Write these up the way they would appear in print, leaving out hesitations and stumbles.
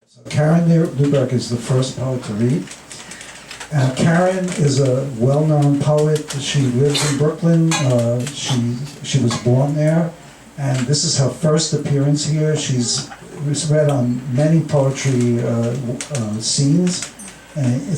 So Karen Neuberg is the first poet to read. Karen is a well-known poet. She lives in Brooklyn. She was born there, and this is her first appearance here. She's read on many poetry scenes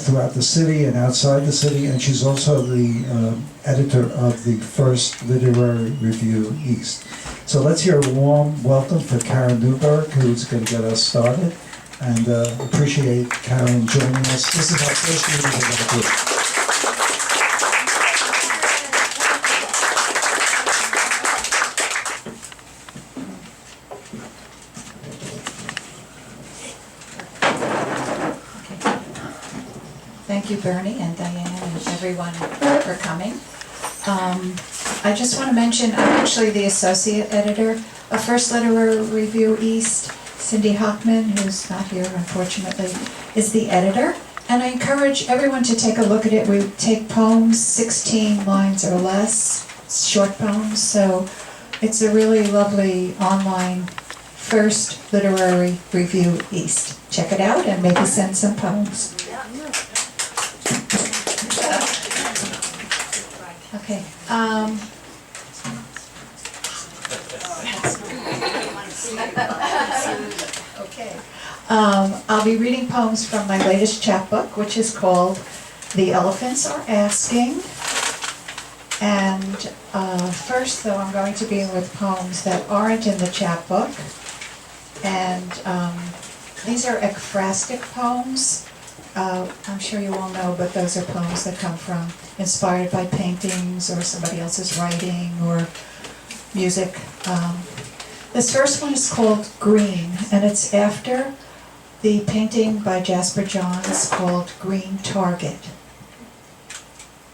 throughout the city and outside the city, and she's also the editor of the first literary review East. So let's hear a warm welcome for Karen Neuberg, who's going to get us started, and appreciate Karen joining us. This is our first meeting with our group. Thank you, Bernie and Diane and everyone for coming. I just want to mention, I'm actually the associate editor of First Literary Review East. Cindy Hockman, who's not here unfortunately, is the editor. And I encourage everyone to take a look at it. We take poems, 16 lines or less, short poems. So it's a really lovely online First Literary Review East. Check it out and maybe send some poems. Okay. Okay. I'll be reading poems from my latest chapbook, which is called The Elephants Are Asking. And first, though, I'm going to begin with poems that aren't in the chapbook. And these are ekphrastic poems. I'm sure you all know, but those are poems that come from, inspired by paintings or somebody else's writing or music. This first one is called Green, and it's after the painting by Jasper Johns called Green Target.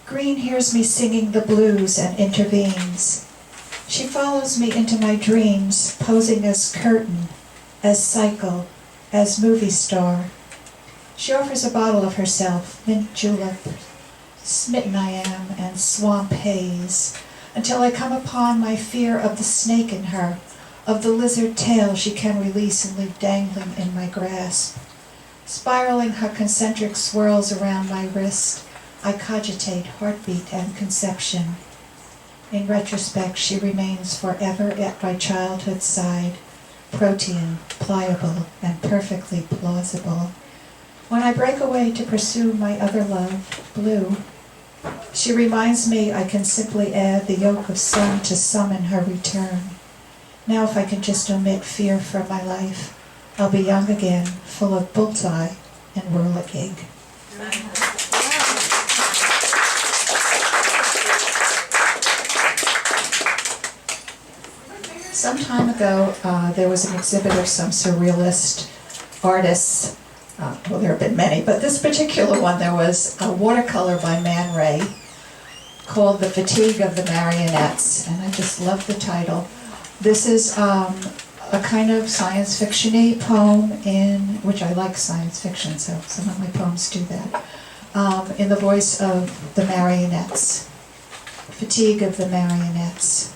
Green hears me singing the blues and intervenes. She follows me into my dreams, posing as curtain, as cycle, as movie star. She offers a bottle of herself, mint julep. Smitten I am, and swamp haze, until I come upon my fear of the snake in her, of the lizard tail she can release and leave dangling in my grasp. Spiraling her concentric swirls around my wrist, I cogitate heartbeat and conception. In retrospect, she remains forever at my childhood's side, protean, pliable, and perfectly plausible. When I break away to pursue my other love, blue, she reminds me I can simply add the yoke of sun to summon her return. Now if I can just omit fear from my life, I'll be young again, full of bullseye and whirligig. Some time ago, there was an exhibit of some surrealist artists. Well, there have been many, but this particular one, there was a watercolor by Man Ray called The Fatigue of the Marionettes, and I just love the title. This is a kind of science fiction-y poem which I like science fiction, so some of my poems do that, in the voice of the marionettes. Fatigue of the Marionettes.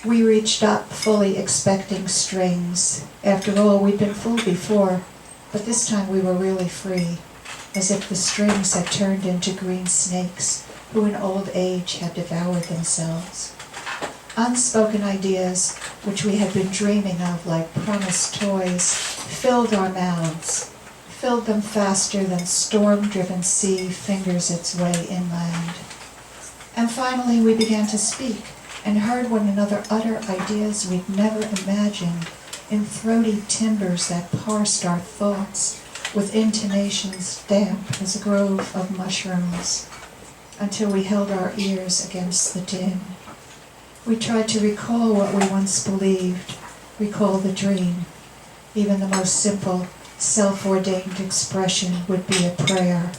We reached up, fully expecting strings. After all, we'd been fooled before. But this time we were really free, as if the strings had turned into green snakes who in old age had devoured themselves. Unspoken ideas, which we had been dreaming of like promised toys, filled our mouths, filled them faster than storm-driven sea fingers its way inland. And finally we began to speak and heard one another utter ideas we'd never imagined, in throaty timbers that parsed our thoughts with intonations damp as a grove of mushrooms, until we held our ears against the din. We tried to recall what we once believed, recall the dream. Even the most simple, self-ordained expression would be a prayer.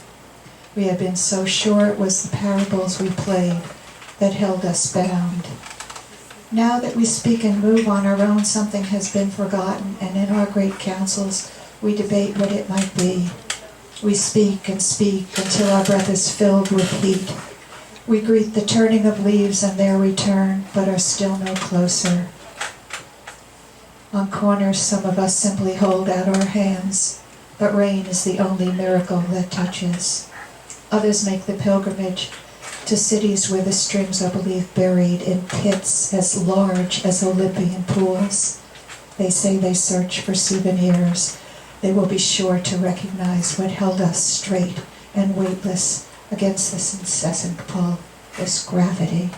We had been so sure it was the parables we played that held us bound. Now that we speak and move on our own, something has been forgotten, and in our great councils we debate what it might be. We speak and speak until our breath is filled with heat. We greet the turning of leaves and their return, but are still no closer. On corners, some of us simply hold out our hands, but rain is the only miracle that touches. Others make the pilgrimage to cities where the strings are believed buried in pits as large as Olympian pools. They say they search for souvenirs. They will be sure to recognize what held us straight and weightless against this incessant pull, this gravity.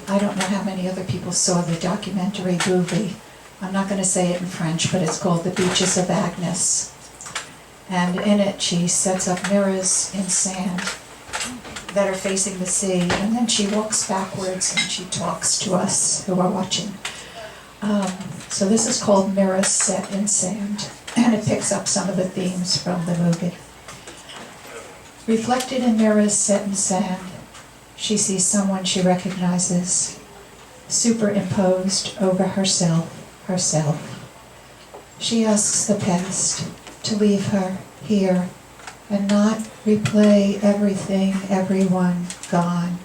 I don't know how many other people saw the documentary movie. I'm not going to say it in French, but it's called The Beaches of Agnes. And in it, she sets up mirrors in sand that are facing the sea, and then she walks backwards and she talks to us who are watching. So this is called Mirrors Set in Sand, and it picks up some of the themes from the movie. Reflected in mirrors set in sand, she sees someone she recognizes, superimposed over herself. She asks the past to leave her here and not replay everything, everyone gone.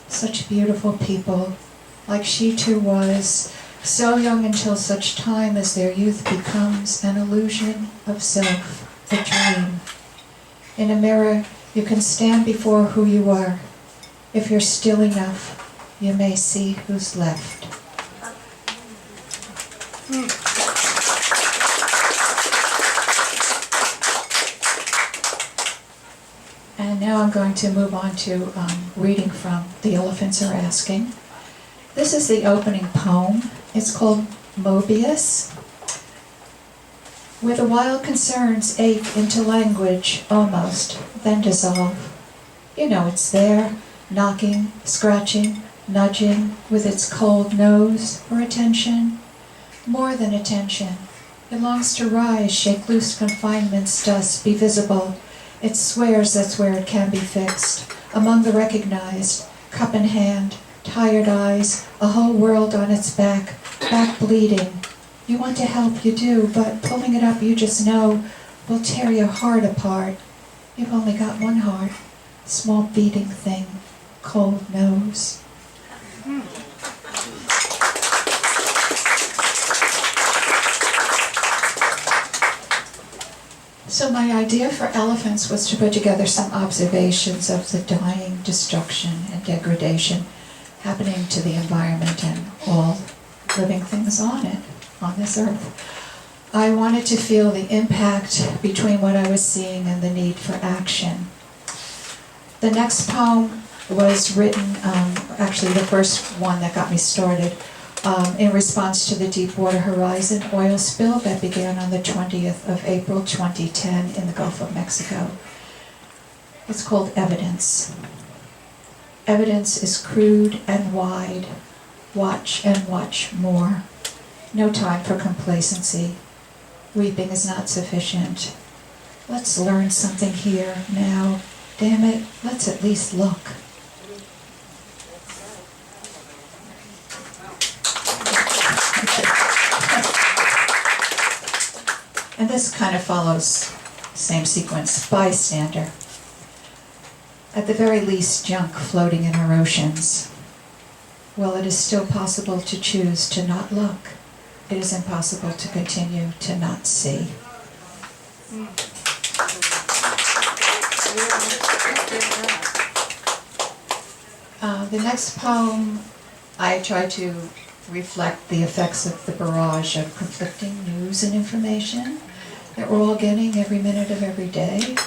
Such beautiful people, like she too was, so young until such time as their youth becomes an illusion of self, a dream. In a mirror, you can stand before who you are. If you're still enough, you may see who's left. And now I'm going to move on to reading from The Elephants Are Asking. This is the opening poem. It's called Moebius. Where the wild concerns ache into language almost, then dissolve. You know it's there, knocking, scratching, nudging with its cold nose for attention. More than attention. It longs to rise, shake loose confinement's dust, be visible. It swears that's where it can be fixed. Among the recognized, cup in hand, tired eyes, a whole world on its back bleeding. You want to help, you do, but pulling it up, you just know, will tear your heart apart. You've only got one heart, small beating thing, cold nose. So my idea for elephants was to put together some observations of the dying, destruction, and degradation happening to the environment and all living things on it, on this earth. I wanted to feel the impact between what I was seeing and the need for action. The next poem was written, actually the first one that got me started, in response to the Deepwater Horizon oil spill that began on the 20th of April 2010 in the Gulf of Mexico. It's called Evidence. Evidence is crude and wide. Watch and watch more. No time for complacency. Weeping is not sufficient. Let's learn something here, now. Damn it, let's at least look. And this kind of follows same sequence. Bystander. At the very least, junk floating in our oceans. Well, it is still possible to choose to not look. It is impossible to continue to not see. The next poem, I try to reflect the effects of the barrage of conflicting news and information that we're all getting every minute of every day.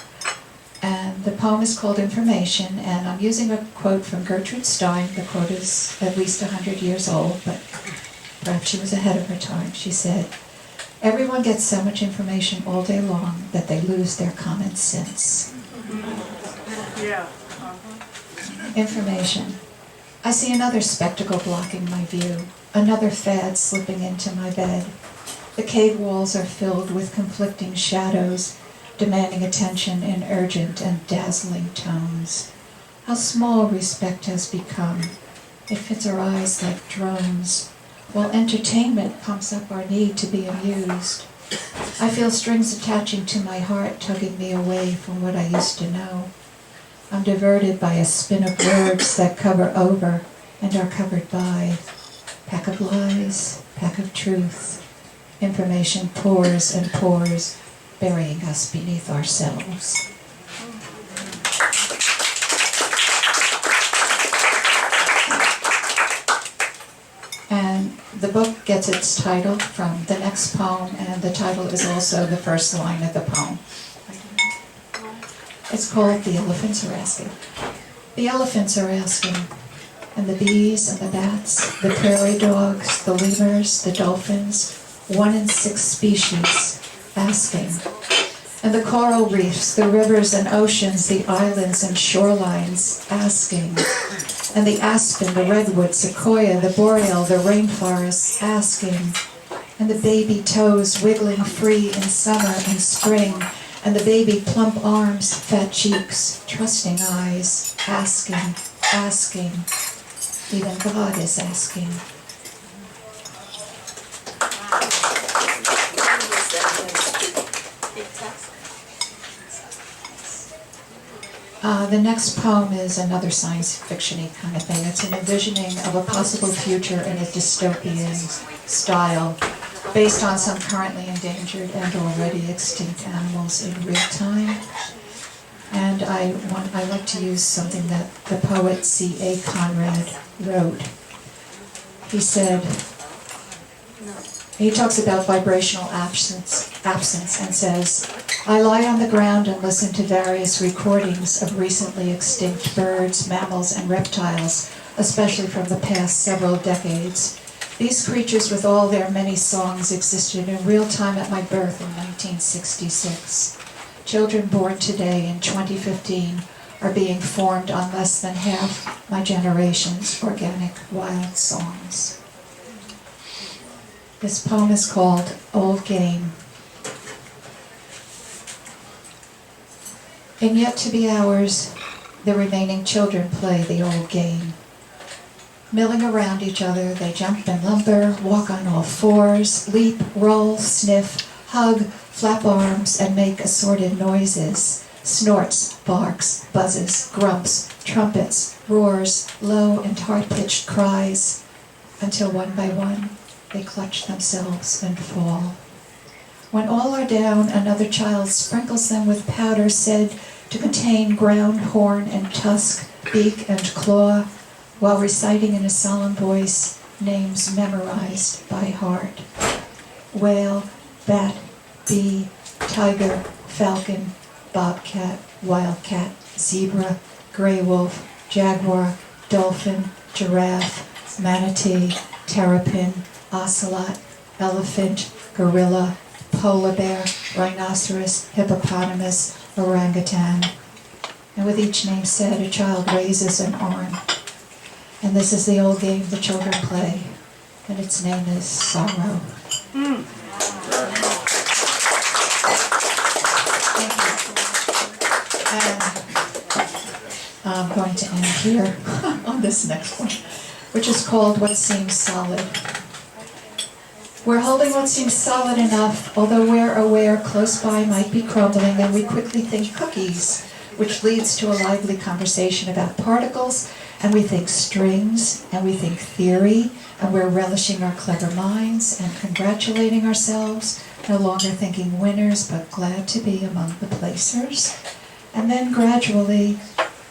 And the poem is called Information, and I'm using a quote from Gertrude Stein. The quote is at least 100 years old, but perhaps she was ahead of her time. She said, "Everyone gets so much information all day long that they lose their common sense." Yeah. Information. I see another spectacle blocking my view, another fad slipping into my bed. The cave walls are filled with conflicting shadows, demanding attention in urgent and dazzling tones. How small respect has become. It fits our eyes like drones, while entertainment pumps up our need to be amused. I feel strings attaching to my heart, tugging me away from what I used to know. I'm diverted by a spin of words that cover over and are covered by. Pack of lies, pack of truth. Information pours and pours, burying us beneath ourselves. And the book gets its title from the next poem, and the title is also the first line of the poem. It's called The Elephants Are Asking. The elephants are asking, and the bees and the bats, the prairie dogs, the lemurs, the dolphins, 1 in 6 species, asking. And the coral reefs, the rivers and oceans, the islands and shorelines, asking. And the aspen, the redwood, sequoia, the boreal, the rainforests, asking. And the baby toes wiggling free in summer and spring, and the baby plump arms, fat cheeks, trusting eyes, asking, asking. Even God is asking. The next poem is another science fiction-y kind of thing. It's an envisioning of a possible future in a dystopian style, based on some currently endangered and already extinct animals in real time. And I like to use something that the poet C.A. Conrad wrote. He said, he talks about vibrational absence and says, I lie on the ground and listen to various recordings of recently extinct birds, mammals, and reptiles, especially from the past several decades. These creatures with all their many songs existed in real time at my birth in 1966. Children born today in 2015 are being formed on less than half my generation's organic wild songs. This poem is called Old Game. And yet to be ours, the remaining children play the old game. Milling around each other, they jump and lumber, walk on all fours, leap, roll, sniff, hug, flap arms, and make assorted noises. Snorts, barks, buzzes, grumps, trumpets, roars, low and high-pitched cries, until one by one they clutch themselves and fall. When all are down, another child sprinkles them with powder said to contain ground, horn, and tusk, beak, and claw, while reciting in a solemn voice names memorized by heart. Whale, bat, bee, tiger, falcon, bobcat, wildcat, zebra, gray wolf, jaguar, dolphin, giraffe, manatee, terrapin, ocelot, elephant, gorilla, polar bear, rhinoceros, hippopotamus, orangutan. And with each name said, a child raises an arm. And this is the old game the children play, and its name is sorrow. Thank you. And I'm going to end here on this next one, which is called What Seems Solid. We're holding what seems solid enough, although we're aware close by might be crumbling, and we quickly think cookies, which leads to a lively conversation about particles, and we think strings, and we think theory, and we're relishing our clever minds and congratulating ourselves, no longer thinking winners, but glad to be among the placers. And then gradually,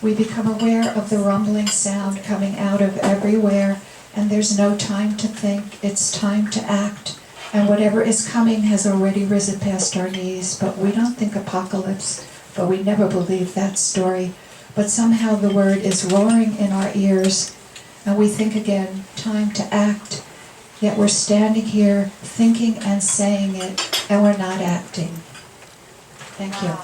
we become aware of the rumbling sound coming out of everywhere, and there's no time to think, it's time to act. And whatever is coming has already risen past our knees, but we don't think apocalypse, but we never believe that story. But somehow the word is roaring in our ears, and we think again, time to act. Yet we're standing here thinking and saying it, and we're not acting. Thank you.